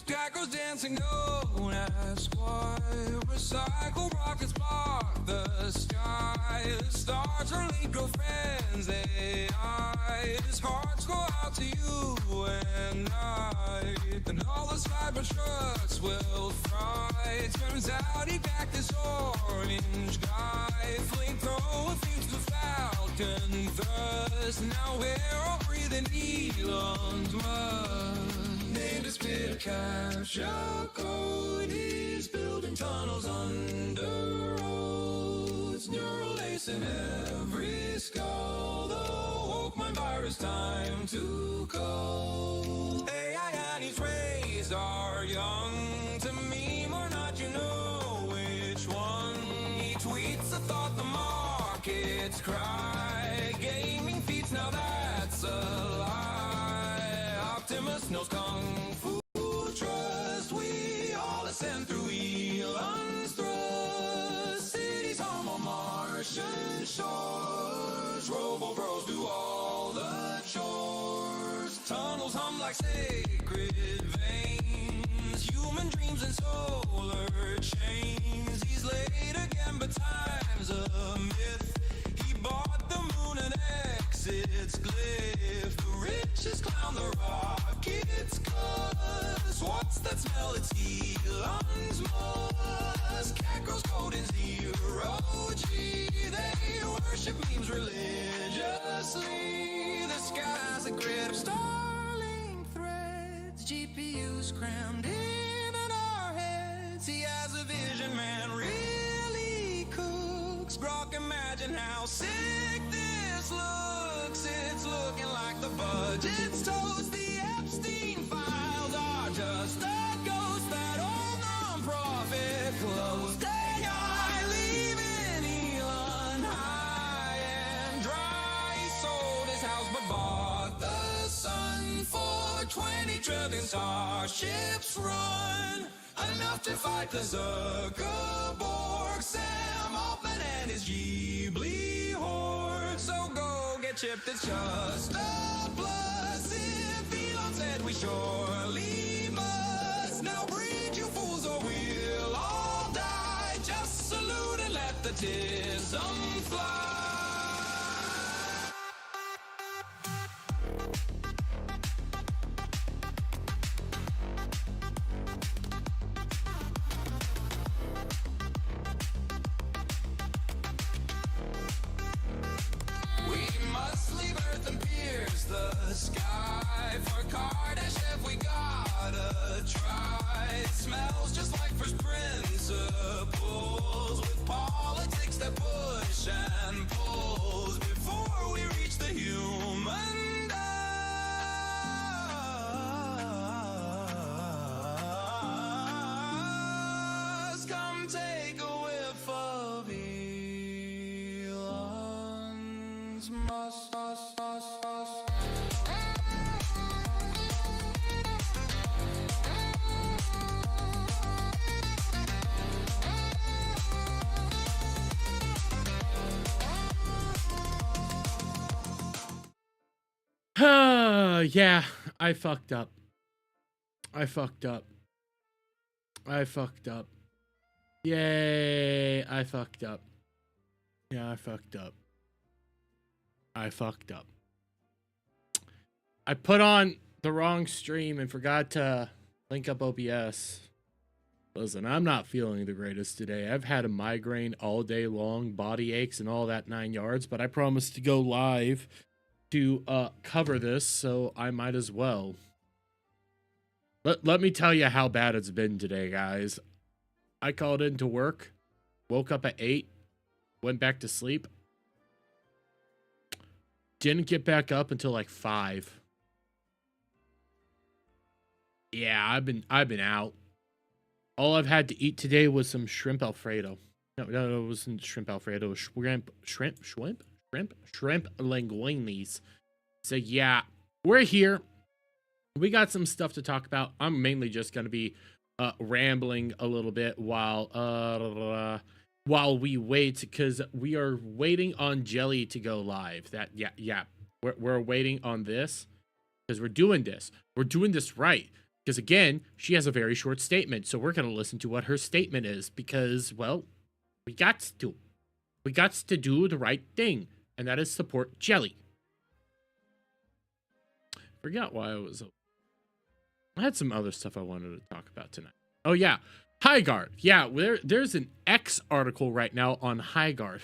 Jackals dancing, don't ask why. Recycle rockets spark the sky. The stars are linked, girlfriends, AI's hearts go out to you and I. And all the Cybertrucks will fry. Turns out he packed this orange guy. Flamethrower thinks the Falcon thirst. Now we're all breathing Elon's mud. Named his pit of capture code. He's building tunnels under roads. Neural lace in every skull. The woke mind virus, time to go. AI and his rays are young. To meme or not, you know which one. He tweets a thought, the markets cry. Gaming feats, now that's a lie. Optimus knows kung fu trust. We all ascend through Elon's thrust. Cities home on Martian shores. Robo bros do all the chores. Tunnels hum like sacred veins. Human dreams and solar chains. He's late again, but time's a myth. He bought the moon and exits glyph. The richest clown, the rocket's cuss. What's that smell? It's Elon's musk. Cat girls code in zero G. They worship memes religiously. The sky's a grid of Starlink threads. GPUs crammed in our heads. He has a vision, man, really cooks. Grok, imagine how sick this looks. It's looking like the budget's toast. The Epstein files are just a ghost. That old non-profit closed. AI leaving Elon high and dry. He sold his house but bought the sun for 20 trillion. Starships run enough to fight the Zuckerberg, Sam Altman and his Ghibli horde. So go get chipped, it's just a plus. If Elon said we surely must. Now breed, you fools, or we'll all die. Just salute and let the tism fly. The sky for Kardashev, we gotta try. It smells just like first principles, with politics that push and pulls before we reach the human dust. Come take a whiff of Elon's musk. Yeah, I fucked up. I fucked up. I fucked up. Yay, I fucked up. Yeah, I fucked up. I fucked up. I put on the wrong stream and forgot to link up OBS. Listen, I'm not feeling the greatest today. I've had a migraine all day long, body aches and all that 9 yards, but I promised to go live to cover this, so I might as well. Let me tell you how bad it's been today, guys. I called into work, woke up at 8, went back to sleep. Didn't get back up until like 5. Yeah, I've been out. All I've had to eat today was some shrimp Alfredo. No, it wasn't shrimp Alfredo. It was shrimp linguinis. So yeah, we're here. We got some stuff to talk about. I'm mainly just gonna be rambling a little bit while we wait, because we are waiting on Jelly to go live. We're waiting on this because we're doing this. We're doing this right. Because again, she has a very short statement, so we're gonna listen to what her statement is. Because, well, we got to do the right thing, and that is support Jelly. Forgot why I had some other stuff I wanted to talk about tonight. Oh yeah, Highguard. Yeah, there's an X article right now on Highguard.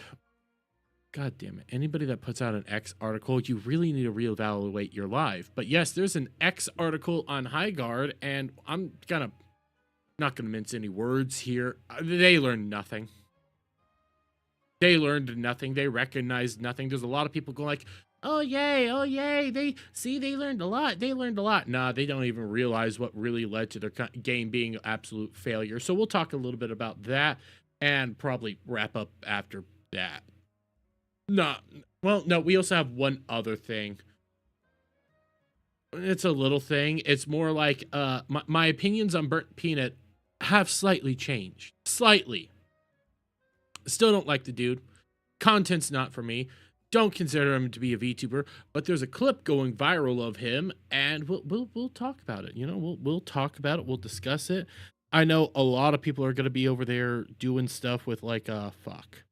God damn it. Anybody that puts out an X article, you really need to reevaluate your life. But yes, there's an X article on Highguard, and I'm not gonna mince any words here. They learned nothing. They learned nothing. They recognized nothing. There's a lot of people going like, oh yay, they learned a lot. They learned a lot. Nah, they don't even realize what really led to their game being an absolute failure. So we'll talk a little bit about that and probably wrap up after that. No, we also have one other thing. It's a little thing. It's more like my opinions on Burnt Peanut have slightly changed. Slightly. Still don't like the dude. Content's not for me. Don't consider him to be a VTuber, but there's a clip going viral of him, and we'll talk about it. You know, we'll talk about it. We'll discuss it. I know a lot of people are gonna be over there doing stuff with like fuck.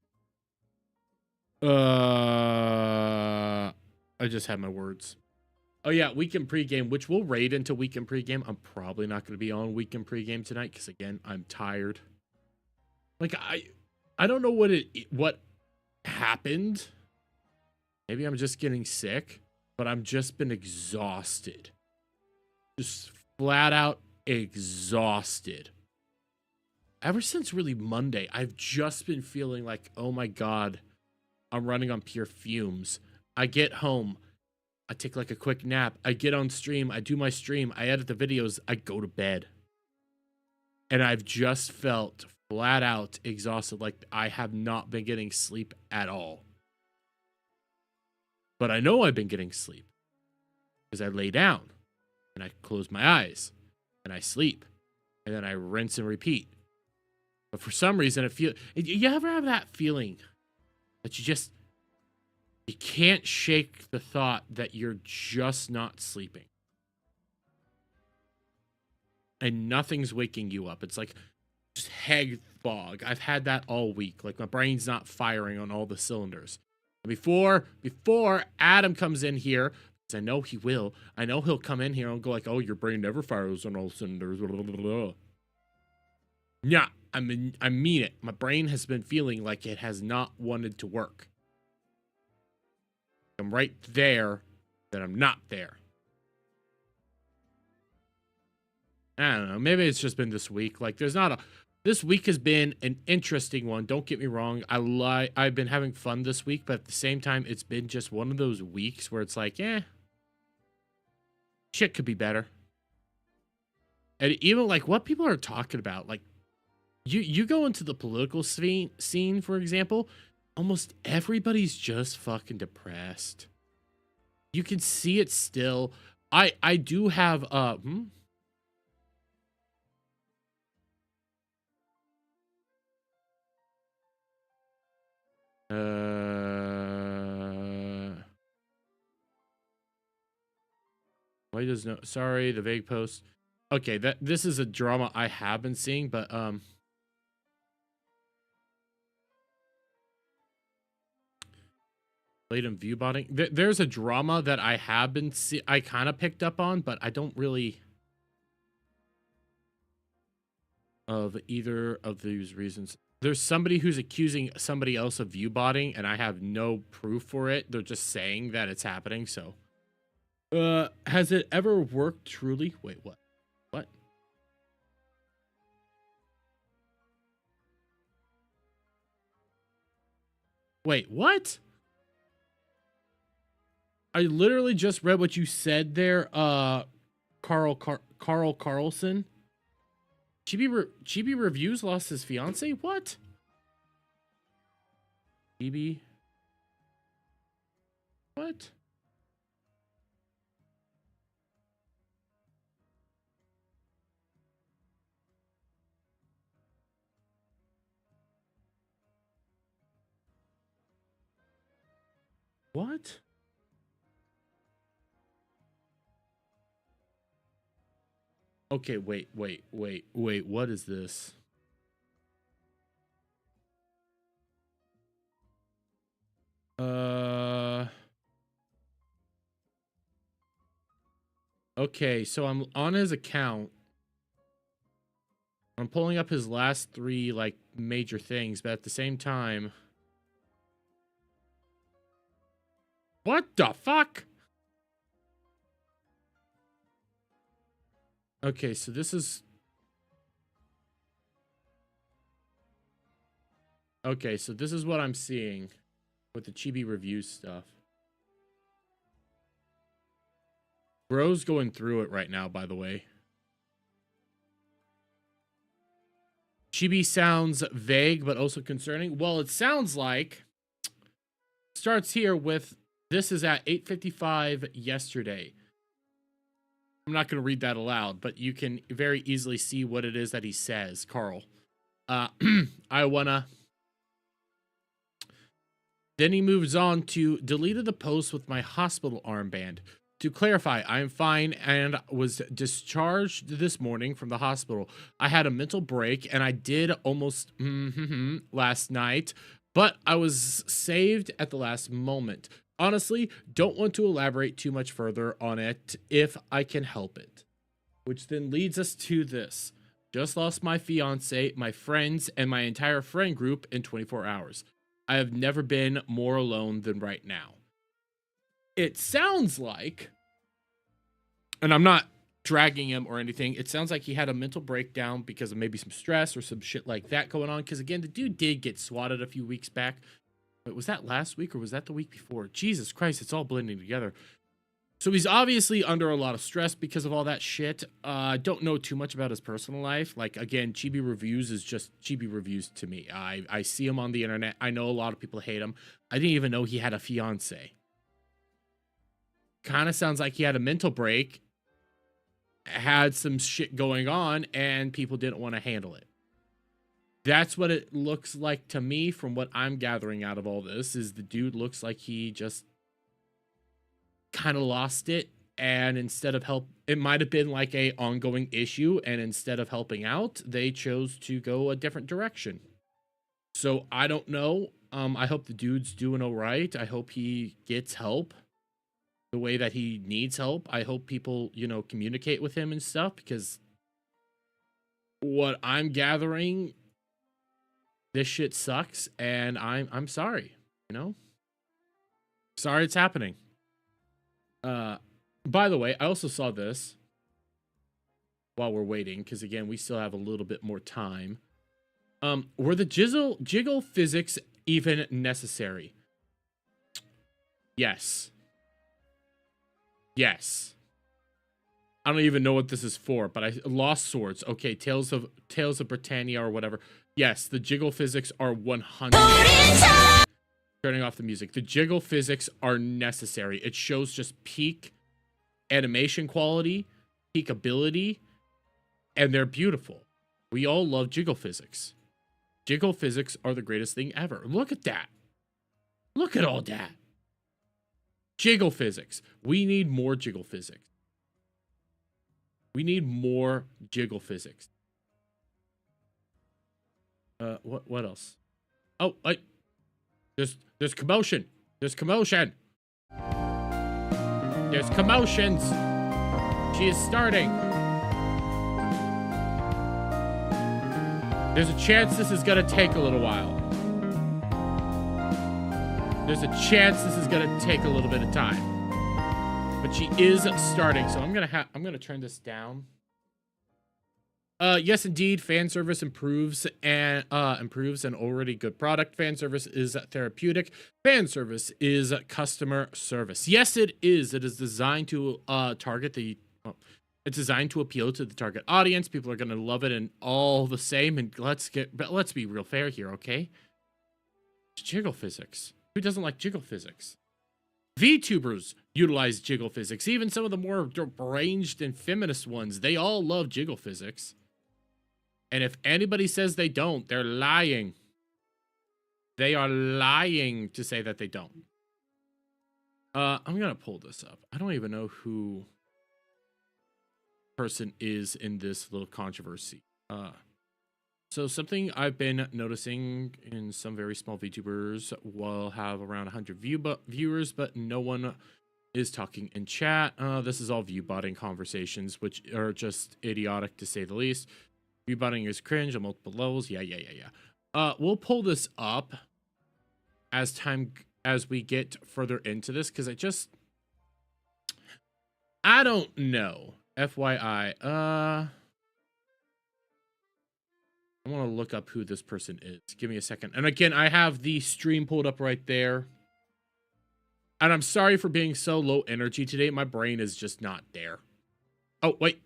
I just had my words. Oh yeah, weekend pregame, which we'll raid into weekend pregame. I'm probably not going to be on weekend pregame tonight because again, I'm tired. Like I don't know what happened. Maybe I'm just getting sick, but I've just been exhausted. Just flat out exhausted. Ever since really Monday, I've just been feeling like, oh my God, I'm running on pure fumes. I get home, I take like a quick nap, I get on stream, I do my stream, I edit the videos, I go to bed. And I've just felt flat out exhausted, like I have not been getting sleep at all. But I know I've been getting sleep because I lay down and I close my eyes and I sleep and then I rinse and repeat. But for some reason, you ever have that feeling that you can't shake the thought that you're just not sleeping. And nothing's waking you up. It's like just head fog. I've had that all week. Like my brain's not firing on all the cylinders. And before Adam comes in here, because I know he will, I know he'll come in here and go like, oh, your brain never fires on all cylinders. Yeah, I mean it. My brain has been feeling like it has not wanted to work. I'm right there, then I'm not there. I don't know. Maybe it's just been this week. Like, this week has been an interesting one. Don't get me wrong. I've been having fun this week, but at the same time, it's been just one of those weeks where it's like, shit could be better. And even like what people are talking about, like you go into the political scene, for example, almost everybody's just fucking depressed. You can see it still. I do have why does no, sorry, the vague post. Okay, this is a drama I have been seeing, but Blatant view botting. There's a drama that I have been I kind of picked up on, but I don't really of either of these reasons. There's somebody who's accusing somebody else of view botting, and I have no proof for it. They're just saying that it's happening. So, has it ever worked truly? Wait, what? What? Wait, what? I literally just read what you said there, Carl Carlson. Chibi Reviews lost his fiance? What? Chibi? What? What? Okay, wait. What is this? Okay, so I'm on his account. I'm pulling up his last 3, like, major things, but at the same time... What the fuck? Okay, so this is... Okay, so this is what I'm seeing with the Chibi Reviews stuff. Bro's going through it right now, by the way. Chibi sounds vague, but also concerning. Well, it sounds like... Starts here with... This is at 8:55 yesterday. I'm not going to read that aloud, but you can very easily see what it is that he says, Carl. I wanna... Then he moves on to deleted the post with my hospital armband. To clarify, I am fine and was discharged this morning from the hospital. I had a mental break and I did almost last night, but I was saved at the last moment. Honestly, don't want to elaborate too much further on it if I can help it. Which then leads us to this. Just lost my fiance, my friends, and my entire friend group in 24 hours. I have never been more alone than right now. It sounds like, and I'm not dragging him or anything, it sounds like he had a mental breakdown because of maybe some stress or some shit like that going on. Because again, the dude did get swatted a few weeks back. Wait, was that last week or was that the week before? Jesus Christ, it's all blending together. So he's obviously under a lot of stress because of all that shit. I don't know too much about his personal life. Like, again, Chibi Reviews is just Chibi Reviews to me. I see him on the internet. I know a lot of people hate him. I didn't even know he had a fiance. Kind of sounds like he had a mental break, had some shit going on, and people didn't want to handle it. That's what it looks like to me from what I'm gathering out of all this, is the dude looks like he just kind of lost it, and instead of help, it might have been like a ongoing issue, and instead of helping out, they chose to go a different direction. So I don't know. I hope the dude's doing all right. I hope he gets help the way that he needs help. I hope people, you know, communicate with him and stuff, because what I'm gathering, this shit sucks, and I'm sorry, you know? Sorry it's happening. By the way, I also saw this while we're waiting, because again, we still have a little bit more time. Were the jiggle physics even necessary? Yes. Yes. I don't even know what this is for, but Lost Swords. Okay, Tales of Britannia or whatever. Yes, the jiggle physics are 100%. Turning off the music. The jiggle physics are necessary. It shows just peak animation quality, peak ability, and they're beautiful. We all love jiggle physics. Jiggle physics are the greatest thing ever. Look at that. Look at all that. Jiggle physics. We need more jiggle physics. We need more jiggle physics. What else? Oh, there's commotion. There's commotion. There's commotions. She is starting. There's a chance this is gonna take a little while. There's a chance this is gonna take a little bit of time. But she is starting, so I'm gonna turn this down. Yes, indeed, fan service improves an already good product. Fan service is therapeutic. Fan service is customer service. Yes, it is. It is designed to target the. It's designed to appeal to the target audience. People are gonna love it and all the same. And let's be real fair here, okay? It's jiggle physics. Who doesn't like jiggle physics? VTubers utilize jiggle physics. Even some of the more deranged and feminist ones, they all love jiggle physics. And if anybody says they don't, they're lying. They are lying to say that they don't. I'm gonna pull this up. I don't even know who person is in this little controversy. So something I've been noticing in some very small VTubers will have around 100 viewers, but no one is talking in chat. This is all viewbotting conversations, which are just idiotic to say the least. Viewbotting is cringe on multiple levels. Yeah. We'll pull this up as we get further into this, because I don't know. FYI, I want to look up who this person is. Give me a second. And again, I have the stream pulled up right there. And I'm sorry for being so low energy today. My brain is just not there. Oh, wait.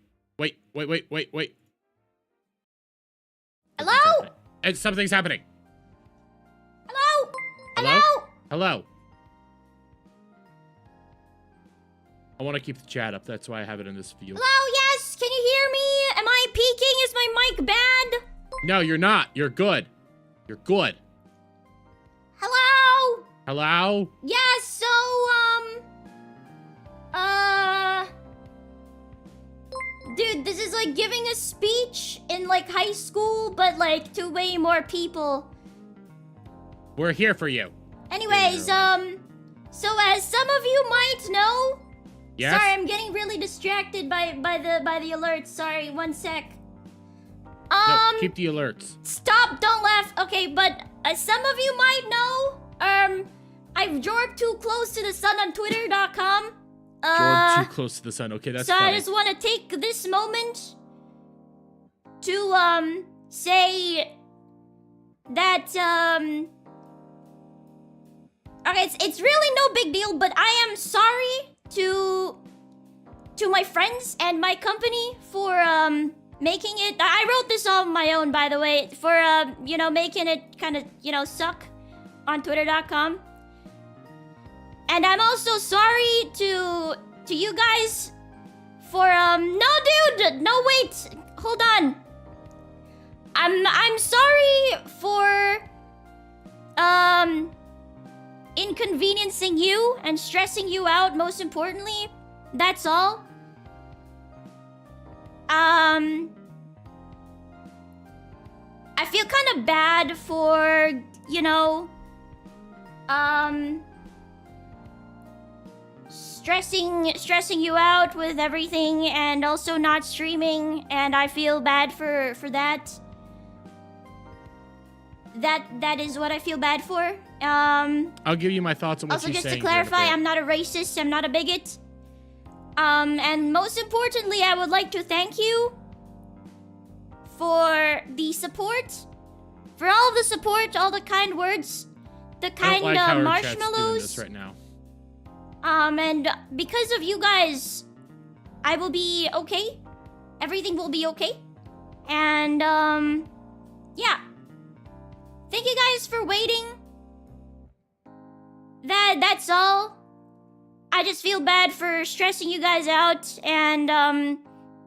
Hello? Something's happening. Hello? Hello? Hello? I want to keep the chat up. That's why I have it in this view. Hello, yes? Can you hear me? Am I peaking? Is my mic bad? No, you're not. You're good. You're good. Hello? Hello? Yes, so, dude, this is like giving a speech in like high school, but like to way more people. We're here for you. Anyways, so as some of you might know, yes? Sorry, I'm getting really distracted by the alerts. Sorry, one sec. No, keep the alerts. Stop, don't laugh. Okay, but some of you might know, I've jorked too close to the sun on Twitter.com. Jorg too close to the sun. Okay, that's so funny. I just want to take this moment to, say that, okay, it's really no big deal, but I am sorry to my friends and my company for, making it... I wrote this on my own, by the way, for, you know, making it kind of, suck on Twitter.com. And I'm also sorry to you guys for, no, dude! No, wait! Hold on. I'm sorry for, inconveniencing you and stressing you out, most importantly. That's all. I feel kind of bad for, you know, stressing you out with everything and also not streaming, and I feel bad for that. That is what I feel bad for. I'll give you my thoughts on what also, you're just saying. to clarify, I'm not a racist, I'm not a bigot. And most importantly, I would like to thank you for the support, for all the support, all the kind words, the kind marshmallows. This right now. And because of you guys, I will be okay. Everything will be okay. And yeah. Thank you guys for waiting. That's all. I just feel bad for stressing you guys out and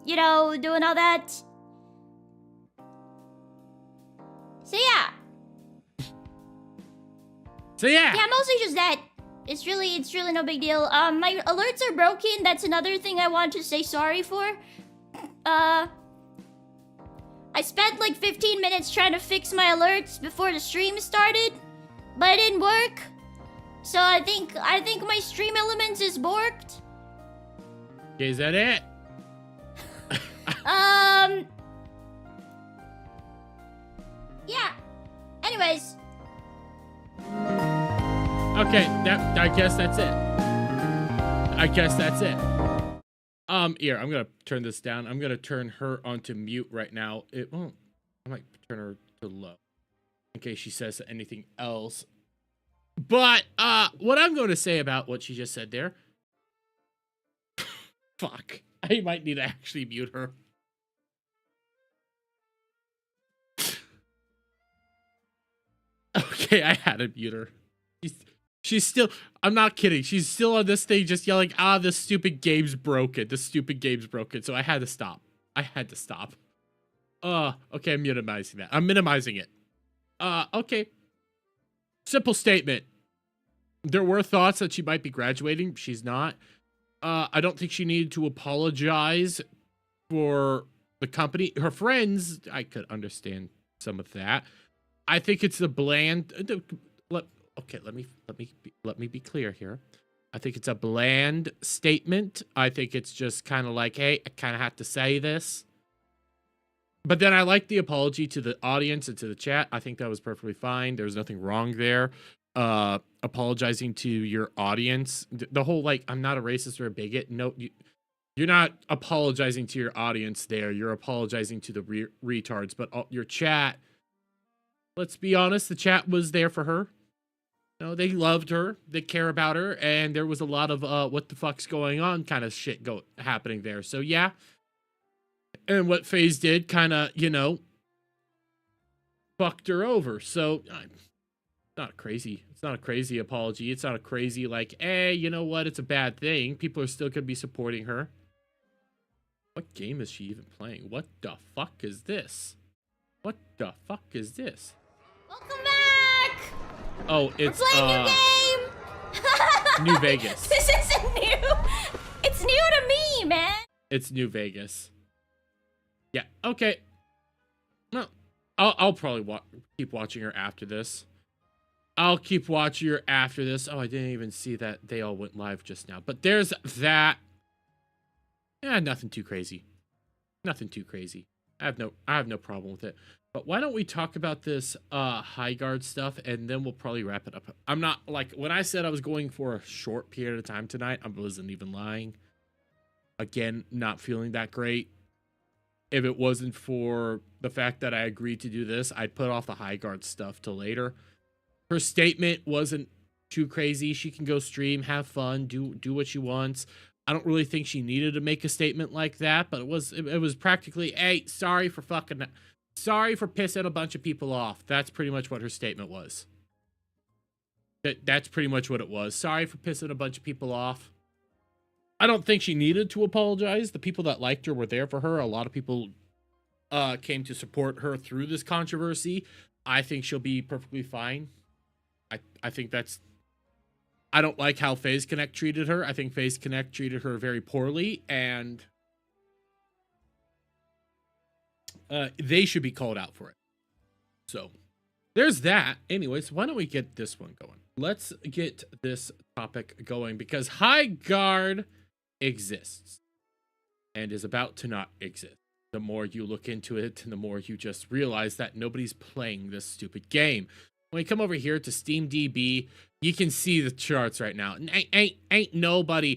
you know, doing all that. So yeah. Yeah, mostly just that. It's really no big deal. My alerts are broken. That's another thing I want to say sorry for. I spent like 15 minutes trying to fix my alerts before the stream started, but it didn't work. So I think my stream elements is borked. Okay, is that it? Yeah. Anyways. Okay, I guess that's it. Here, I'm gonna turn this down. I'm gonna turn her onto mute right now. It won't. I might turn her to low in case she says anything else. But what I'm going to say about what she just said there. Fuck. I might need to actually mute her. Okay, I had to mute her. She's still, I'm not kidding. She's still on this thing just yelling, this stupid game's broken. This stupid game's broken. So I had to stop. Okay, I'm minimizing that. I'm minimizing it. Okay. Simple statement. There were thoughts that she might be graduating. She's not. I don't think she needed to apologize for the company. Her friends, I could understand some of that. I think it's a bland. Okay, let me be clear here. I think it's a bland statement. I think it's just kind of like, hey, I kind of have to say this. But then I like the apology to the audience and to the chat. I think that was perfectly fine. There's nothing wrong there. Apologizing to your audience. The whole, like, I'm not a racist or a bigot. No, you're not apologizing to your audience there. You're apologizing to the retards. But your chat, let's be honest, the chat was there for her. No, they loved her. They care about her. And there was a lot of what the fuck's going on kind of shit happening there. So, yeah. And what FaZe did kind of, fucked her over. So, not crazy. It's not a crazy apology. It's not a crazy, like, hey, you know what? It's a bad thing. People are still going to be supporting her. What game is she even playing? What the fuck is this? What the fuck is this? Welcome back! Oh, it's, We're playing new game! New Vegas. This isn't new! It's new to me, man! It's New Vegas. Yeah, okay. No, I'll probably keep watching her after this. I'll keep watching her after this. Oh, I didn't even see that they all went live just now. But there's that. Yeah, nothing too crazy. Nothing too crazy. I have no problem with it. But why don't we talk about this Highguard stuff, and then we'll probably wrap it up. I'm not, like, when I said I was going for a short period of time tonight, I wasn't even lying. Again, not feeling that great. If it wasn't for the fact that I agreed to do this, I'd put off the Highguard stuff till later. Her statement wasn't too crazy. She can go stream, have fun, do what she wants. I don't really think she needed to make a statement like that, but it was practically, hey, sorry for pissing a bunch of people off. That's pretty much what her statement was. That's pretty much what it was. Sorry for pissing a bunch of people off. I don't think she needed to apologize. The people that liked her were there for her. A lot of people came to support her through this controversy. I think she'll be perfectly fine. I think that's... I don't like how FaZe Connect treated her. I think FaZe Connect treated her very poorly, and they should be called out for it. So, there's that. Anyways, why don't we get this one going? Let's get this topic going, because Highguard exists and is about to not exist. The more you look into it, and the more you just realize that nobody's playing this stupid game. When you come over here to SteamDB, you can see the charts right now. Ain't nobody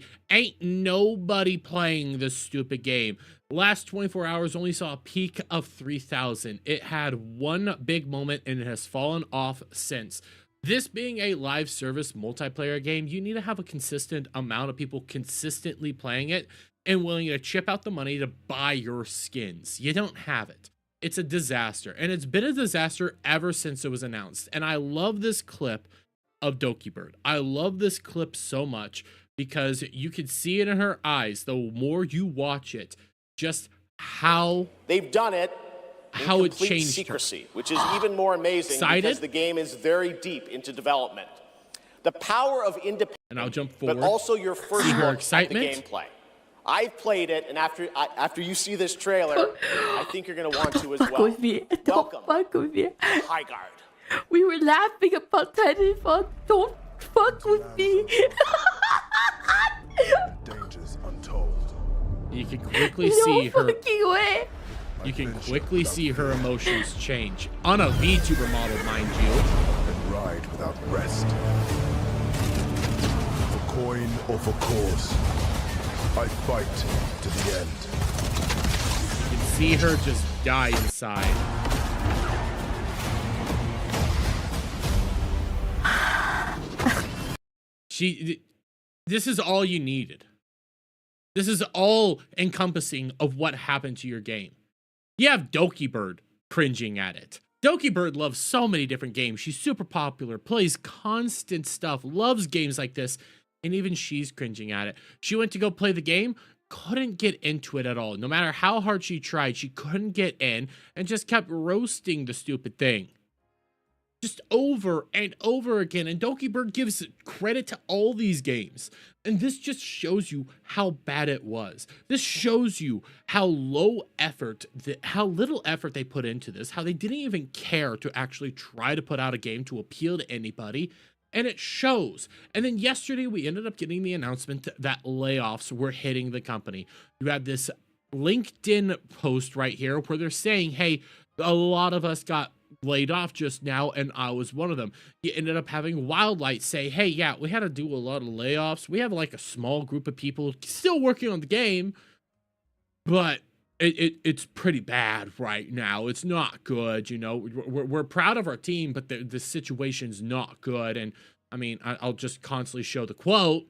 playing this stupid game. Last 24 hours only saw a peak of 3,000. It had one big moment and it has fallen off since. This being a live service multiplayer game, you need to have a consistent amount of people consistently playing it and willing to chip out the money to buy your skins. You don't have it. It's a disaster, and it's been a disaster ever since it was announced. And I love this clip of Doki Bird. I love this clip so much because you can see it in her eyes the more you watch it, just how they've done it in how it complete changed secrecy, which is even more amazing because the game is very deep into development. The power of independence, and I'll jump forward, but also your first see her look excitement. at the gameplay. I've played it, and after you see this trailer, I think you're going to want to as well. With me. Don't Welcome, fuck with me. Highguard. We were laughing about Titanfall. Don't Fuck with me. Dangers untold. You can quickly No see her. fucking way. You can quickly see her emotions change on a VTuber model, mind you. And ride without rest. For coin or for cause, I fight to the end. You can see her just die inside. This is all you needed. This is all encompassing of what happened to your game. You have Doki Bird cringing at it. Doki Bird loves so many different games. She's super popular, plays constant stuff, loves games like this, and even she's cringing at it. She went to go play the game, couldn't get into it at all. No matter how hard she tried, she couldn't get in and just kept roasting the stupid thing. Just over and over again. And Doki Bird gives credit to all these games. And this just shows you how bad it was. This shows you how low effort, how little effort they put into this, how they didn't even care to actually try to put out a game to appeal to anybody. And it shows. And then yesterday we ended up getting the announcement that layoffs were hitting the company. You had this LinkedIn post right here where they're saying, hey, a lot of us got laid off just now, and I was one of them. You ended up having Wildlight say, hey, yeah, we had to do a lot of layoffs. We have like a small group of people still working on the game, but it's pretty bad right now. It's not good, you know. We're proud of our team, but the situation's not good. And I mean, I'll just constantly show the quote.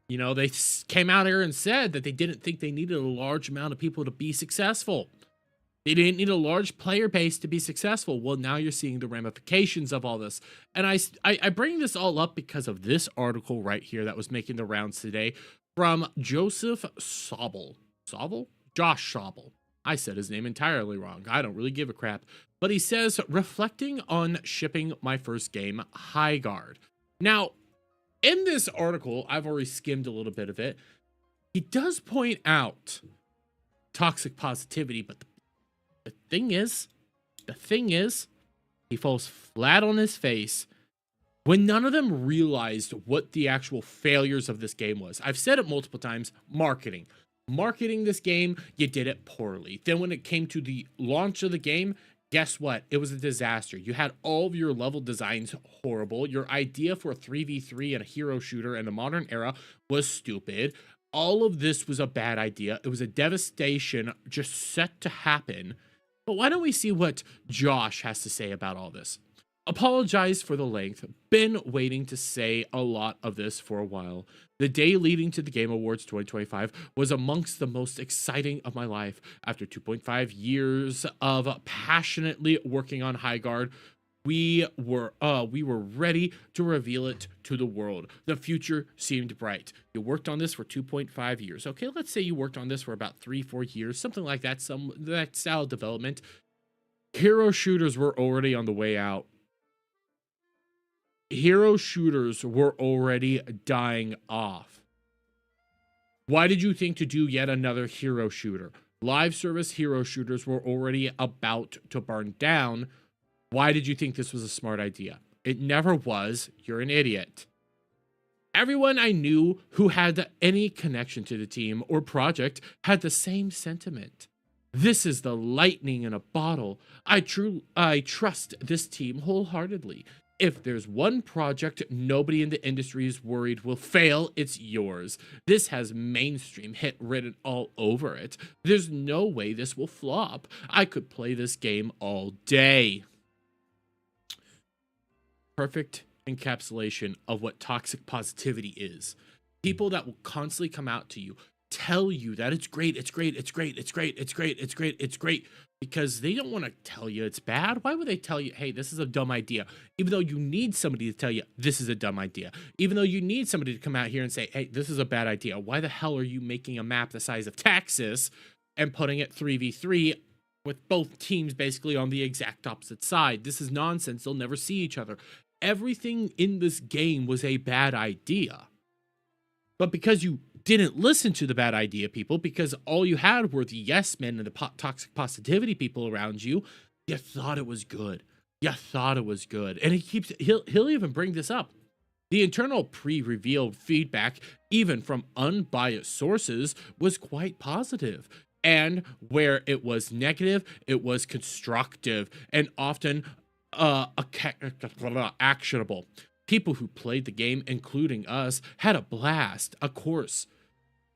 You know, they came out here and said that they didn't think they needed a large amount of people to be successful. They didn't need a large player base to be successful. Well, now you're seeing the ramifications of all this. And I bring this all up because of this article right here that was making the rounds today from Joseph Sobel. Sobel? Josh Sobel. I said his name entirely wrong. I don't really give a crap. But he says, reflecting on shipping my first game, Highguard. Now, in this article, I've already skimmed a little bit of it. He does point out toxic positivity, but the thing is, he falls flat on his face when none of them realized what the actual failures of this game was. I've said it multiple times, marketing. Marketing this game, you did it poorly. Then when it came to the launch of the game, guess what? It was a disaster. You had all of your level designs horrible. Your idea for a 3v3 and a hero shooter in the modern era was stupid. All of this was a bad idea. It was a devastation just set to happen. But why don't we see what Josh has to say about all this? Apologize for the length. Been waiting to say a lot of this for a while. The day leading to the Game Awards 2025 was amongst the most exciting of my life. After 2.5 years of passionately working on Highguard, we were ready to reveal it to the world. The future seemed bright. You worked on this for 2.5 years. Okay, let's say you worked on this for about 3-4 years, something like that, that style of development. Hero shooters were already on the way out. Hero shooters were already dying off. Why did you think to do yet another hero shooter? Live service hero shooters were already about to burn down. Why did you think this was a smart idea? It never was. You're an idiot. Everyone I knew who had any connection to the team or project had the same sentiment. This is the lightning in a bottle. I trust this team wholeheartedly. If there's one project nobody in the industry is worried will fail, it's yours. This has mainstream hit written all over it. There's no way this will flop. I could play this game all day. Perfect encapsulation of what toxic positivity is. People that will constantly come out to you, tell you that it's great, it's great, it's great, it's great, it's great, it's great, it's great, because they don't want to tell you it's bad. Why would they tell you, hey, this is a dumb idea? Even though you need somebody to tell you this is a dumb idea. Even though you need somebody to come out here and say, hey, this is a bad idea. Why the hell are you making a map the size of Texas and putting it 3v3 with both teams basically on the exact opposite side? This is nonsense. They'll never see each other. Everything in this game was a bad idea. But because you didn't listen to the bad idea people, because all you had were the yes men and the toxic positivity people around you, you thought it was good. You thought it was good. And he'll even bring this up. The internal pre-reveal feedback, even from unbiased sources, was quite positive. And where it was negative, it was constructive and often actionable. People who played the game, including us, had a blast. Of course,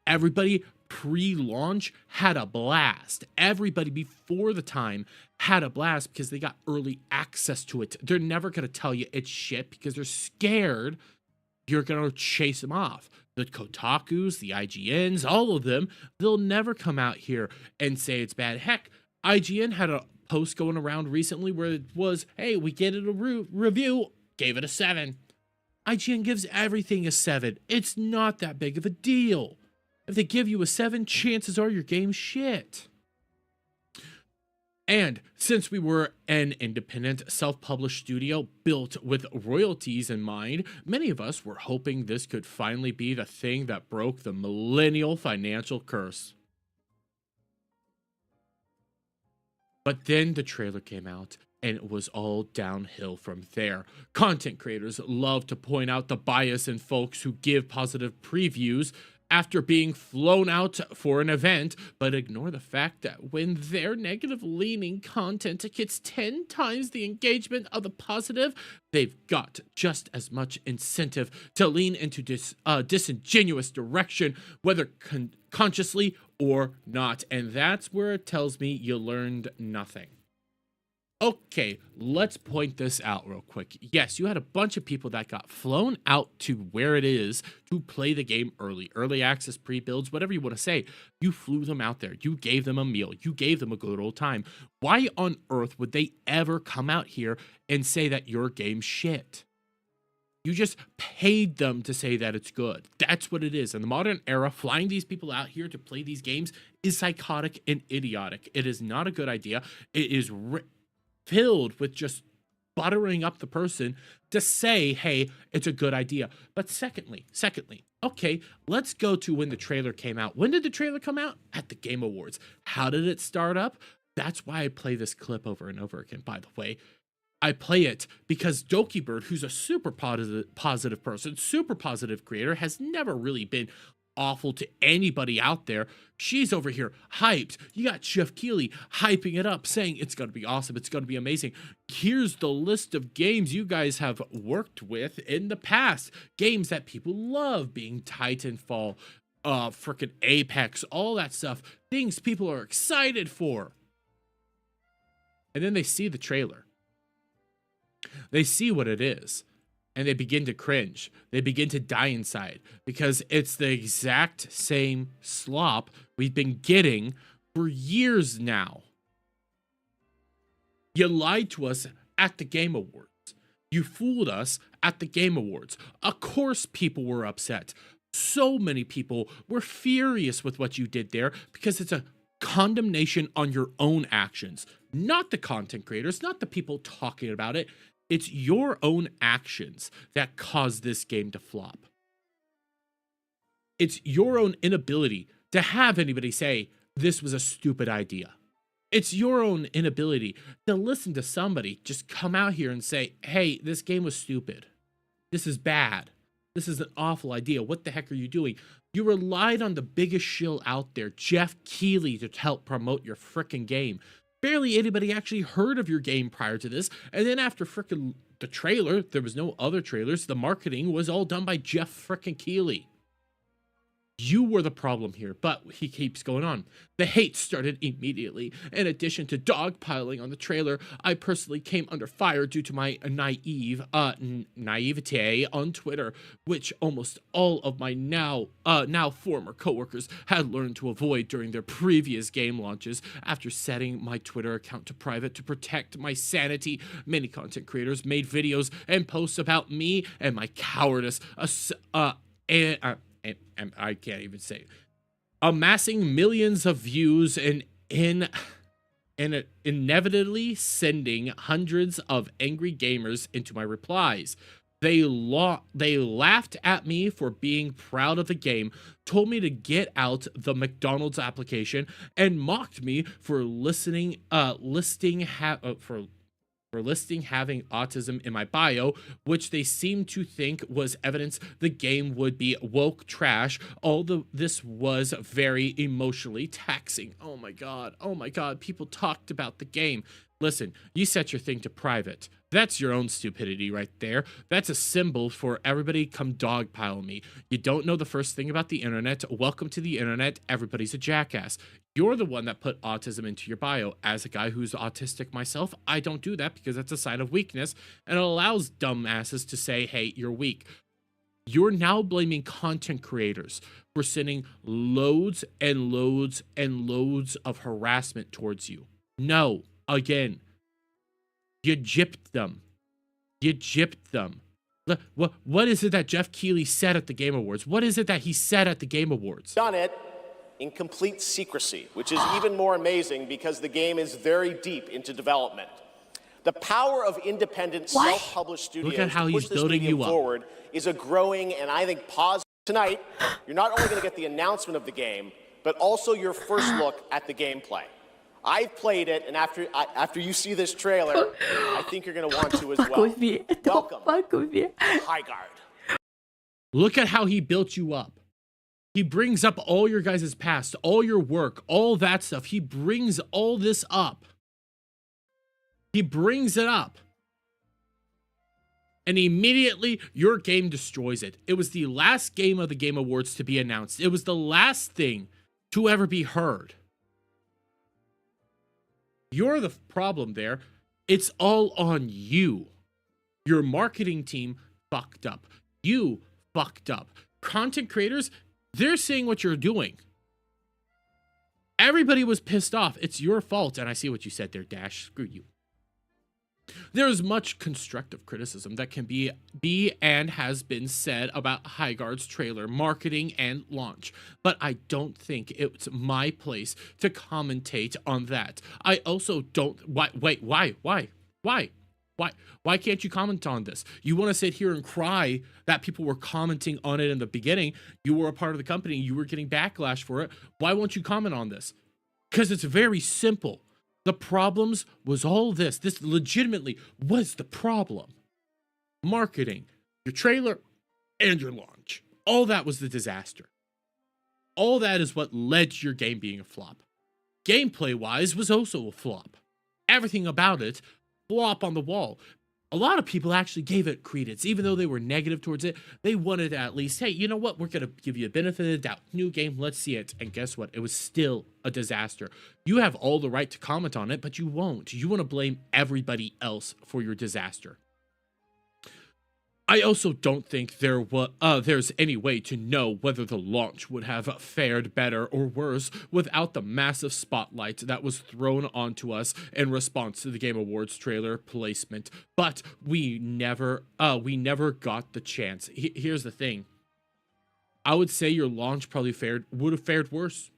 everybody pre-launch had a blast. Everybody before the time had a blast because they got early access to it. They're never going to tell you it's shit because they're scared you're going to chase them off. The Kotakus, the IGNs, all of them, they'll never come out here and say it's bad. Heck, IGN had a post going around recently where it was, hey, we get it a review, gave it a 7. IGN gives everything a 7. It's not that big of a deal. If they give you a 7, chances are your game's shit. And since we were an independent, self-published studio built with royalties in mind, many of us were hoping this could finally be the thing that broke the millennial financial curse. But then the trailer came out, and it was all downhill from there. Content creators love to point out the bias in folks who give positive previews after being flown out for an event, but ignore the fact that when their negative-leaning content gets 10 times the engagement of the positive, they've got just as much incentive to lean into this disingenuous direction, whether consciously or not. And that's where it tells me you learned nothing. Okay, let's point this out real quick. Yes, you had a bunch of people that got flown out to where it is to play the game early access, pre-builds, whatever you want to say. You flew them out there. You gave them a meal. You gave them a good old time. Why on earth would they ever come out here and say that your game's shit? You just paid them to say that it's good. That's what it is. In the modern era, flying these people out here to play these games is psychotic and idiotic. It is not a good idea. It is filled with just buttering up the person to say, hey, it's a good idea. But secondly, okay, let's go to when the trailer came out. When did the trailer come out? At the Game Awards. How did it start up? That's why I play this clip over and over again, by the way. I play it because Dokibird, who's a super positive person, super positive creator, has never really been awful to anybody out there. She's over here hyped. You got Jeff Keighley hyping it up, saying it's going to be awesome, it's going to be amazing. Here's the list of games you guys have worked with in the past. Games that people love, being Titanfall, frickin' Apex, all that stuff. Things people are excited for. And then they see the trailer. They see what it is. And they begin to cringe. They begin to die inside because it's the exact same slop we've been getting for years now. You lied to us at the Game Awards. You fooled us at the Game Awards. Of course people were upset. So many people were furious with what you did there because it's a condemnation on your own actions. Not the content creators, not the people talking about it. It's your own actions that caused this game to flop. It's your own inability to have anybody say, this was a stupid idea. It's your own inability to listen to somebody just come out here and say, hey, this game was stupid. This is bad. This is an awful idea. What the heck are you doing? You relied on the biggest shill out there, Jeff Keighley, to help promote your frickin' game. Barely anybody actually heard of your game prior to this. And then after frickin' the trailer, there was no other trailers. The marketing was all done by Jeff frickin' Keighley. You were the problem here, but he keeps going on. The hate started immediately. In addition to dogpiling on the trailer, I personally came under fire due to my naivete on Twitter, which almost all of my now former coworkers had learned to avoid during their previous game launches. After setting my Twitter account to private to protect my sanity, many content creators made videos and posts about me and my cowardice, and I can't even say it, amassing millions of views and inevitably sending hundreds of angry gamers into my replies. They laughed at me for being proud of the game, told me to get out the McDonald's application, and mocked me for for listing having autism in my bio, which they seemed to think was evidence the game would be woke trash. This was very emotionally taxing. Oh my god, people talked about the game. Listen, you set your thing to private. That's your own stupidity right there. That's a symbol for everybody come dogpile me. You don't know the first thing about the internet. Welcome to the internet. Everybody's a jackass. You're the one that put autism into your bio. As a guy who's autistic myself, I don't do that because that's a sign of weakness, and it allows dumbasses to say, hey, you're weak. You're now blaming content creators for sending loads and loads and loads of harassment towards you. No, again, you gypped them. You gypped them. What is it that Jeff Keighley said at the Game Awards? What is it that he said at the Game Awards? Done it in complete secrecy, which is even more amazing because the game is very deep into development. The power of independent, self-published studios Look at how to push he's this building medium you up. forward is a growing and I think positive. Tonight, you're not only going to get the announcement of the game, but also your first look at the gameplay. I've played it, and after you see this trailer, I think you're going to want to as well. Welcome, Highguard. Look at how he built you up. He brings up all your guys' past, all your work, all that stuff. He brings all this up. He brings it up. And immediately, your game destroys it. It was the last game of the Game Awards to be announced. It was the last thing to ever be heard. You're the problem there. It's all on you. Your marketing team fucked up. You fucked up. Content creators, they're seeing what you're doing. Everybody was pissed off. It's your fault. And I see what you said there, Dash. Screw you. There's much constructive criticism that can be and has been said about Highguard's trailer, marketing, and launch, but I don't think it's my place to commentate on that. I also don't. Why can't you comment on this? You want to sit here and cry that people were commenting on it in the beginning. You were a part of the company. You were getting backlash for it. Why won't you comment on this? Because it's very simple. The problems was all this. This legitimately was the problem. Marketing, your trailer, and your launch. All that was the disaster. All that is what led to your game being a flop. Gameplay-wise was also a flop. Everything about it, flop on the wall. A lot of people actually gave it credence, even though they were negative towards it. They wanted to at least, hey, you know what? We're going to give you a benefit of the doubt. New game, let's see it. And guess what? It was still a disaster. You have all the right to comment on it, but you won't. You want to blame everybody else for your disaster. I also don't think there's any way to know whether the launch would have fared better or worse without the massive spotlight that was thrown onto us in response to the Game Awards trailer placement. But we never got the chance. Here's the thing. I would say your launch probably would have fared worse.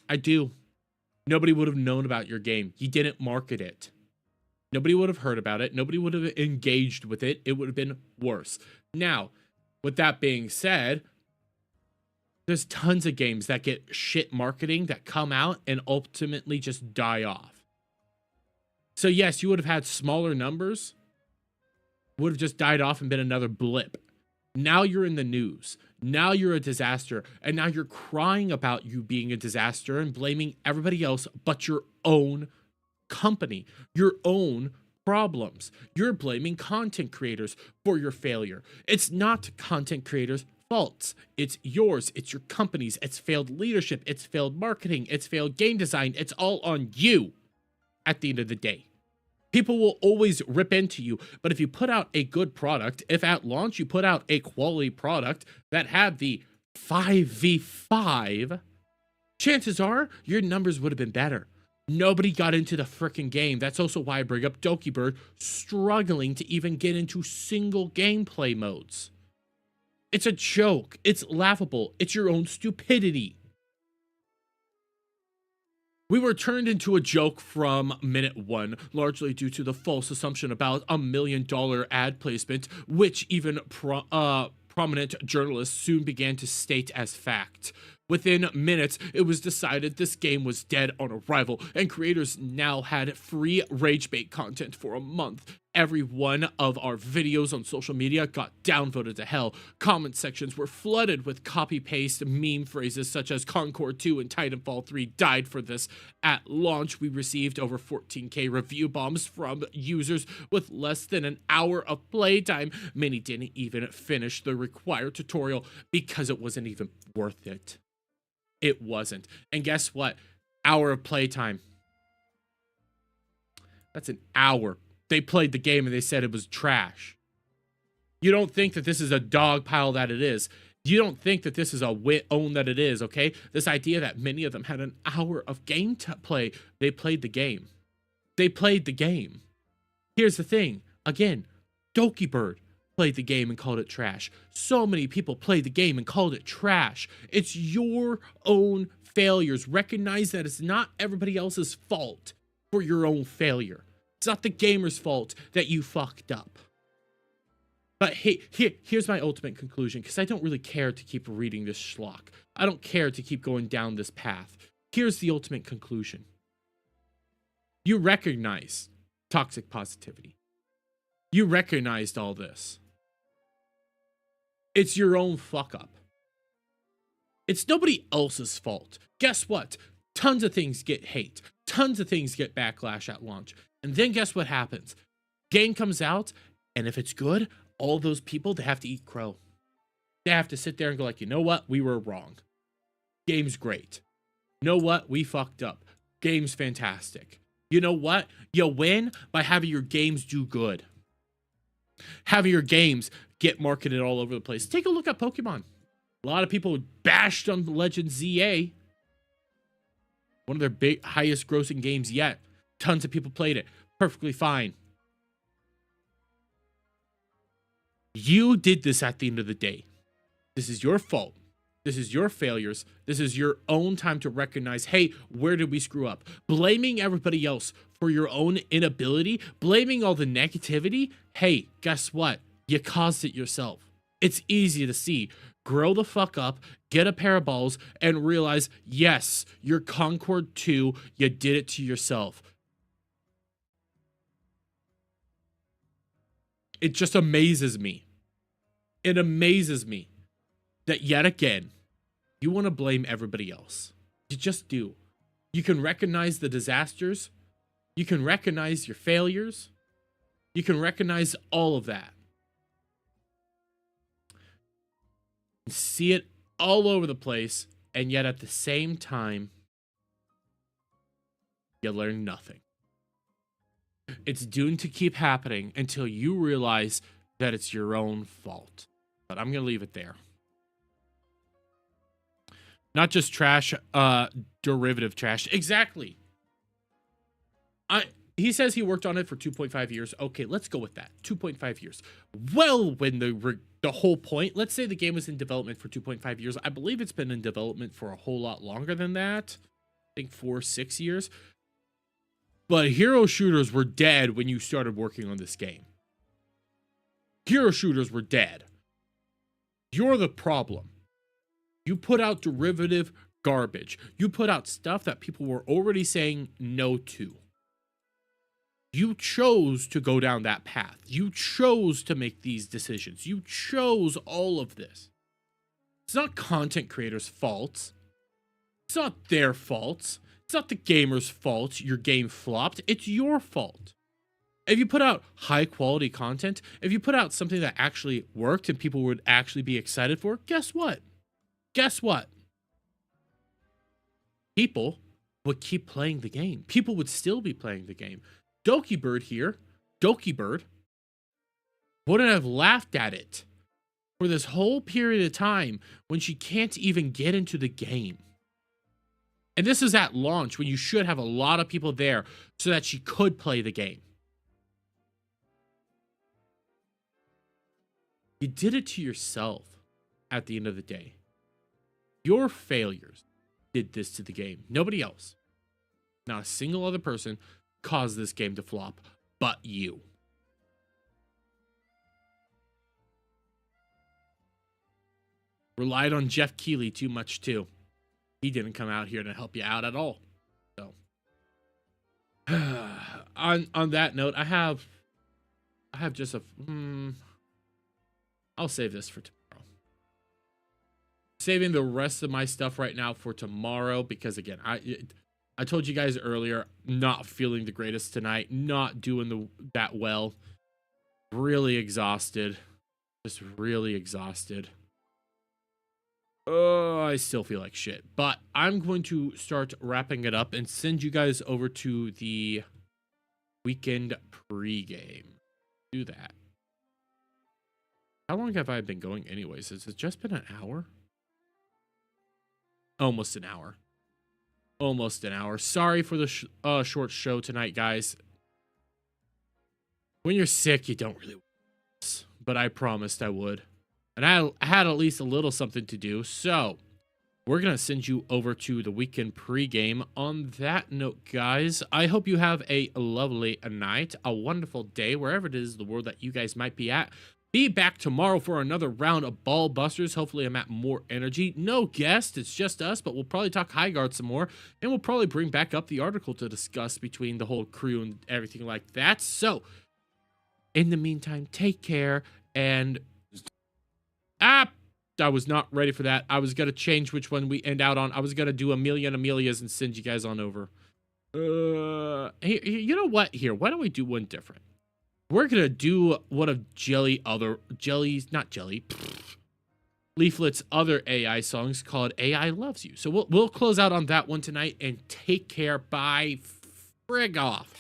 I do. Nobody would have known about your game. You didn't market it. Nobody would have heard about it. Nobody would have engaged with it. It would have been worse. Now, with that being said, there's tons of games that get shit marketing that come out and ultimately just die off. So yes, you would have had smaller numbers, would have just died off and been another blip. Now you're in the news. Now you're a disaster. And now you're crying about you being a disaster and blaming everybody else but your own company, your own problems. You're blaming content creators for your failure. It's not content creators' faults. It's yours. It's your company's. It's failed leadership. It's failed marketing. It's failed game design. It's all on you at the end of the day. People will always rip into you, but if you put out a good product, if at launch you put out a quality product that had the 5v5, chances are your numbers would have been better. Nobody got into the frickin' game. That's also why I bring up Doki Bird struggling to even get into single gameplay modes. It's a joke. It's laughable. It's your own stupidity. We were turned into a joke from minute one, largely due to the false assumption about $1 million ad placement, which even prominent journalists soon began to state as fact. Within minutes, it was decided this game was dead on arrival, and creators now had free rage bait content for a month. Every one of our videos on social media got downvoted to hell. Comment sections were flooded with copy-paste meme phrases such as Concord 2 and Titanfall 3 died for this. At launch, we received over 14k review bombs from users with less than an hour of playtime. Many didn't even finish the required tutorial because it wasn't even worth it. It wasn't. And guess what? Hour of playtime. That's an hour. They played the game and they said it was trash. You don't think that this is a dog pile that it is. You don't think that this is a wit own that it is, okay? This idea that many of them had an hour of game to play. They played the game. They played the game. Here's the thing. Again, Doki Bird played the game and called it trash. So many people played the game and called it trash. It's your own failures. Recognize that it's not everybody else's fault for your own failure. It's not the gamer's fault that you fucked up. But hey, here's my ultimate conclusion, because I don't really care to keep reading this schlock. I don't care to keep going down this path. Here's the ultimate conclusion. You recognize toxic positivity. You recognized all this. It's your own fuck up. It's nobody else's fault. Guess what? Tons of things get hate. Tons of things get backlash at launch. And then guess what happens? Game comes out, and if it's good, all those people, they have to eat crow. They have to sit there and go like, you know what? We were wrong. Game's great. You know what? We fucked up. Game's fantastic. You know what? You win by having your games do good. Having your games get marketed all over the place. Take a look at Pokemon. A lot of people bashed on Legend ZA. One of their highest grossing games yet. Tons of people played it. Perfectly fine. You did this at the end of the day. This is your fault. This is your failures. This is your own time to recognize, hey, where did we screw up? Blaming everybody else for your own inability, blaming all the negativity, hey, guess what? You caused it yourself. It's easy to see. Grow the fuck up, get a pair of balls, and realize, yes, you're Concord 2, you did it to yourself. It just amazes me. It amazes me that yet again, you want to blame everybody else. You just do. You can recognize the disasters. You can recognize your failures. You can recognize all of that. See it all over the place, and yet at the same time, you learn nothing. It's doomed to keep happening until you realize that it's your own fault. But I'm going to leave it there. Not just trash, derivative trash. Exactly. He says he worked on it for 2.5 years. Okay, let's go with that. 2.5 years. Well, when the whole point, let's say the game was in development for 2.5 years. I believe it's been in development for a whole lot longer than that. I think 4 or 6 years. But hero shooters were dead when you started working on this game. Hero shooters were dead. You're the problem. You put out derivative garbage. You put out stuff that people were already saying no to. You chose to go down that path. You chose to make these decisions. You chose all of this. It's not content creators' faults. It's not their faults. It's not the gamer's fault your game flopped. It's your fault. If you put out high quality content, if you put out something that actually worked and people would actually be excited for, guess what? Guess what? People would keep playing the game. People would still be playing the game. Doki Bird here, Doki Bird, wouldn't have laughed at it for this whole period of time when she can't even get into the game. And this is at launch when you should have a lot of people there so that she could play the game. You did it to yourself at the end of the day. Your failures did this to the game. Nobody else. Not a single other person caused this game to flop but you. Relied on Jeff Keighley too much too. he didn't come out here to help you out at all. So on that note, I have just a I'll save this for tomorrow. Saving the rest of my stuff right now for tomorrow because again, I told you guys earlier, not feeling the greatest tonight, not doing that well. Really exhausted. Just really exhausted. Oh, I still feel like shit. But I'm going to start wrapping it up and send you guys over to the weekend pregame. Do that. How long have I been going anyways? Has it just been an hour? Almost an hour. Almost an hour. Sorry for the short show tonight, guys. When you're sick, you don't really want this, but I promised I would. And I had at least a little something to do. So, we're going to send you over to the weekend pregame. On that note, guys, I hope you have a lovely night, a wonderful day, wherever it is in the world that you guys might be at. Be back tomorrow for another round of Ball Busters. Hopefully I'm at more energy. No guest, it's just us, but we'll probably talk Highguard some more. And we'll probably bring back up the article to discuss between the whole crew and everything like that. So, in the meantime, take care. And, I was not ready for that. I was going to change which one we end out on. I was going to do Amelia and Amelia's and send you guys on over. You know what? Here, why don't we do one different? We're going to do one of Leaflet's other AI songs called AI Loves You. So we'll close out on that one tonight and take care. Bye. Frig off.